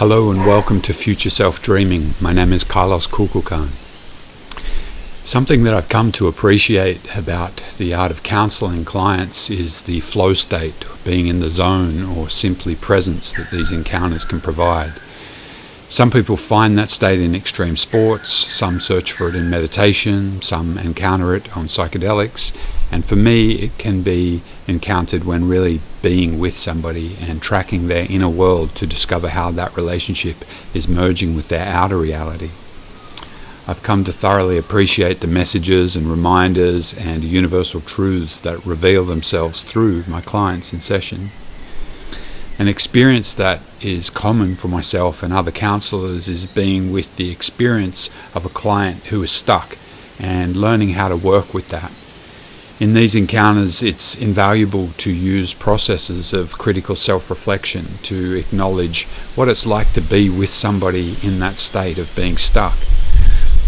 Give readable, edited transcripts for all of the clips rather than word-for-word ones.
Hello and welcome to Future Self Dreaming. My name is Carlos Kukulkan. Something that I've come to appreciate about the art of counselling clients is the flow state, being in the zone or simply presence that these encounters can provide. Some people find that state in extreme sports, some search for it in meditation, some encounter it on psychedelics, and for me it can be encountered when really being with somebody and tracking their inner world to discover how that relationship is merging with their outer reality. I've come to thoroughly appreciate the messages and reminders and universal truths that reveal themselves through my clients in session. An experience that is common for myself and other counselors is being with the experience of a client who is stuck and learning how to work with that. In these encounters, it's invaluable to use processes of critical self-reflection to acknowledge what it's like to be with somebody in that state of being stuck.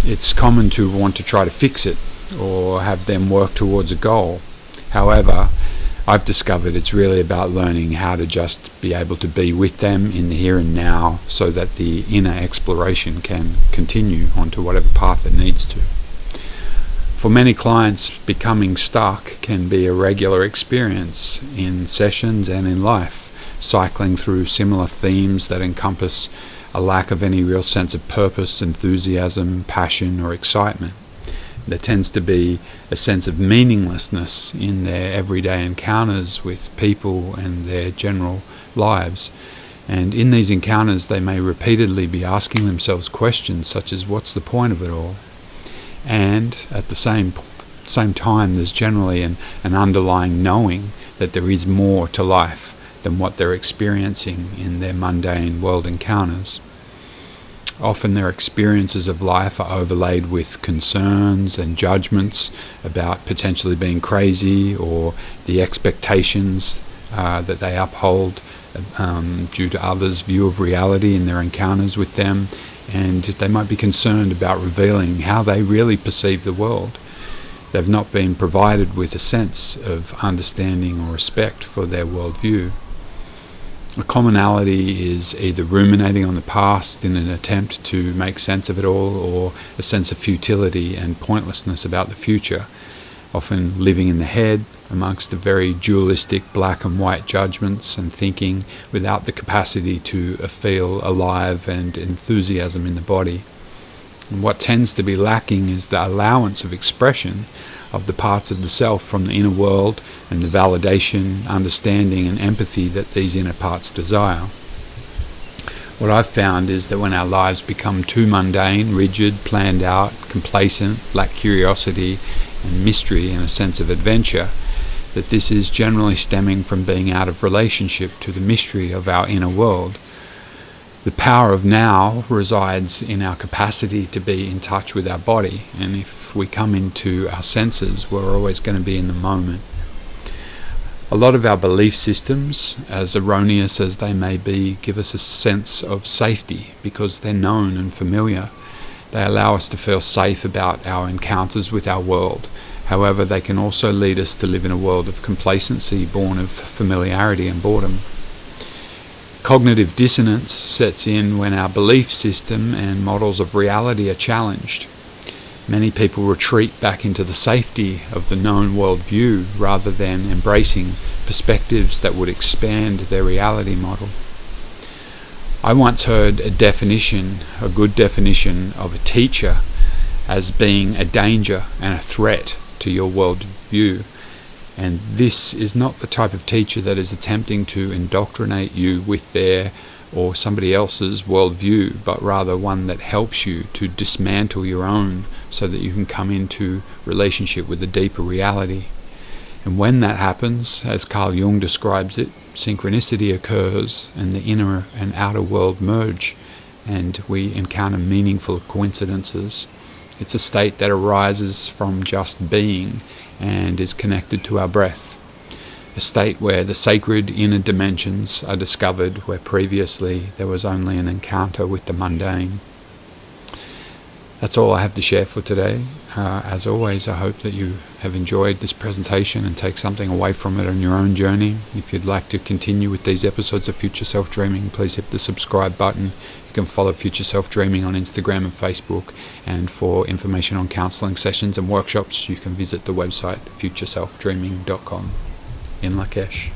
It's common to want to try to fix it or have them work towards a goal. However, I've discovered it's really about learning how to just be able to be with them in the here and now so that the inner exploration can continue onto whatever path it needs to. For many clients, becoming stuck can be a regular experience in sessions and in life, cycling through similar themes that encompass a lack of any real sense of purpose, enthusiasm, passion, or excitement. There tends to be a sense of meaninglessness in their everyday encounters with people and their general lives. And in these encounters, they may repeatedly be asking themselves questions such as, what's the point of it all? And at the same time, there's generally an underlying knowing that there is more to life than what they're experiencing in their mundane world encounters. Often their experiences of life are overlaid with concerns and judgments about potentially being crazy or the expectations that they uphold due to others' view of reality in their encounters with them, and they might be concerned about revealing how they really perceive the world. They've not been provided with a sense of understanding or respect for their worldview. A commonality is either ruminating on the past in an attempt to make sense of it all, or a sense of futility and pointlessness about the future, often living in the head amongst the very dualistic black and white judgments and thinking without the capacity to feel alive and enthusiasm in the body. And what tends to be lacking is the allowance of expression of the parts of the self from the inner world and the validation, understanding and empathy that these inner parts desire. What I've found is that when our lives become too mundane, rigid, planned out, complacent, lack curiosity and mystery and a sense of adventure, that this is generally stemming from being out of relationship to the mystery of our inner world. The power of now resides in our capacity to be in touch with our body, and if we come into our senses, we're always going to be in the moment. A lot of our belief systems, as erroneous as they may be, give us a sense of safety because they're known and familiar. They allow us to feel safe about our encounters with our world. However, they can also lead us to live in a world of complacency born of familiarity and boredom. Cognitive dissonance sets in when our belief system and models of reality are challenged. Many people retreat back into the safety of the known worldview rather than embracing perspectives that would expand their reality model. I once heard a good definition of a teacher as being a danger and a threat to your worldview. And this is not the type of teacher that is attempting to indoctrinate you with their or somebody else's worldview, but rather one that helps you to dismantle your own so that you can come into relationship with a deeper reality. And when that happens, as Carl Jung describes it, synchronicity occurs and the inner and outer world merge, and we encounter meaningful coincidences. It's a state that arises from just being and is connected to our breath. A state where the sacred inner dimensions are discovered where previously there was only an encounter with the mundane. That's all I have to share for today. As always, I hope that you have enjoyed this presentation and take something away from it on your own journey. If you'd like to continue with these episodes of Future Self Dreaming, please hit the subscribe button. You can follow Future Self Dreaming on Instagram and Facebook. And for information on counselling sessions and workshops, you can visit the website futureselfdreaming.com. In Lakesh.